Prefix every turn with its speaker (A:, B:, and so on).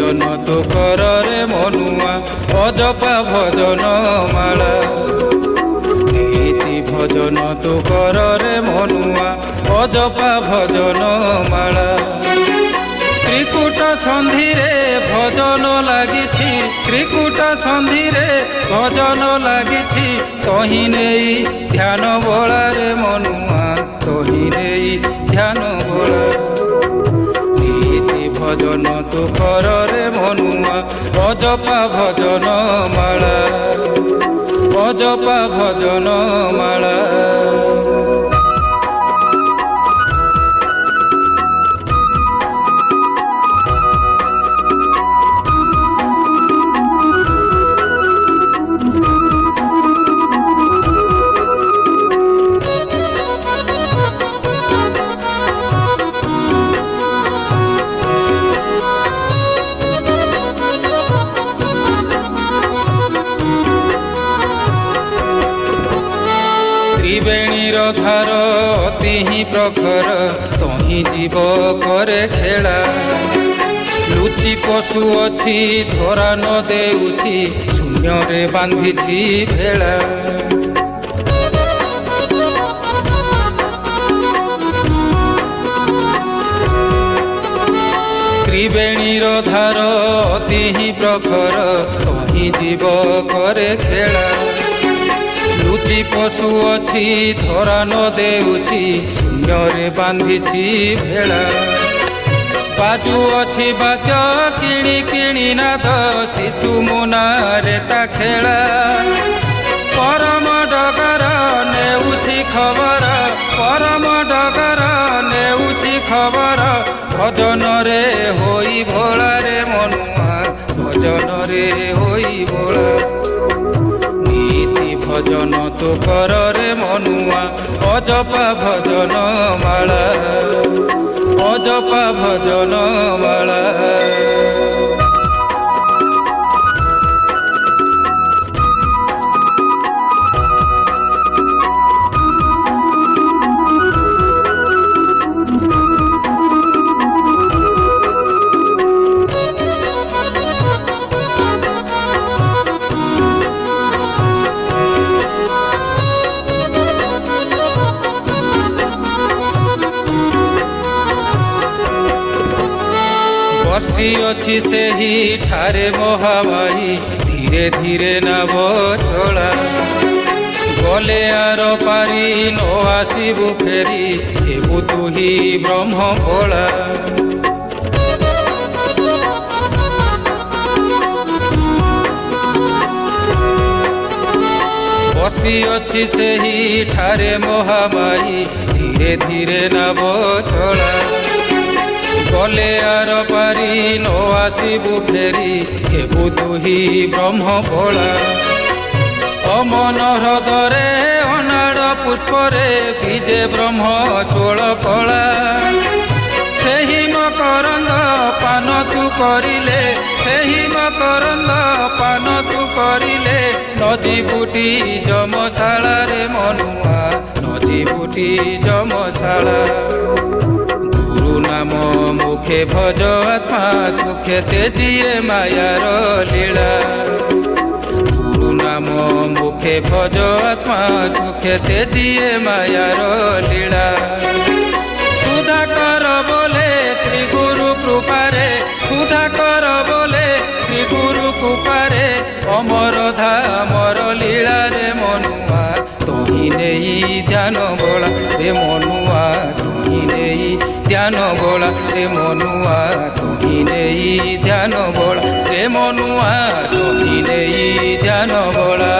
A: भजन तो कर रे मनुआ अजपा भजन माला नीति भजन तो कर रे मनुआ अजपा भजन माला त्रिकुट संधि रे भजन लागिछि त्रिकुट संधि रे भजन लागिछि तही नेई ध्यान बोला रे मनुआ तही नेई ध्यान बोला नीति भजन तो कर रे मनुआ अजपा भजन माला अजपा भजन माला त्रिवेणीर धार अति ही प्रखर तही जीव करे खेला लुचि पशु अच्छी धरा न देउछि शून्य रे बांधिछि भेला त्रिवेणीर धार अति ही प्रखर तही जीव करे खेला लुचि पशु अच्छी धरा न देउछि शून्य रे बांधिछि भेला बाजू अच्छी बाद्य किणी किणी नाद शिशु मुना रे ता खेला परम डगर नेउछि खबर परम डगर नेउछि खबर भजन रे होई भोला रे मनुआ भजन रे होई भोला भजन तो कर रे मनुआ अजपा भजन माला अजपा भजन माला बसी अच्छी से ही ठारे महामाई धीरे धीरे नव चला गले आर पारी न आसबु फेरी हेबु तु ही ब्रह्म भोला बसी अच्छी से ही ठारे महामाई धीरे धीरे नव चला गले आर पारी न आसबु फेरी हेबु तु ही ब्रह्म भोला अमन ह्रदरे अनाड़ पुष्परे बीजे ब्रह्म षोल कला सेही मकरंद पान तु करिले सेही मकरंद पान तु करिले नजीबुटी जमशाला रे मनुआ नजीबुटी जमशाला नाम मुखे भज आत्मा सुखे तेजिए मायार लीला गुरु नाम मुखे भज आत्मा सुखे तेजिए मायार लीला सुधाकर बोले श्री गुरु कृपारे सुधाकर बोले श्री गुरु कृपारे अमर धामर लीला रे मनुआ तही नेई ध्यान बोला रे मनुआ तही नेई ध्यान बोला रे मनुआ तही नेई ध्यान बोला रे मनुआ तही नेई ध्यान बोला।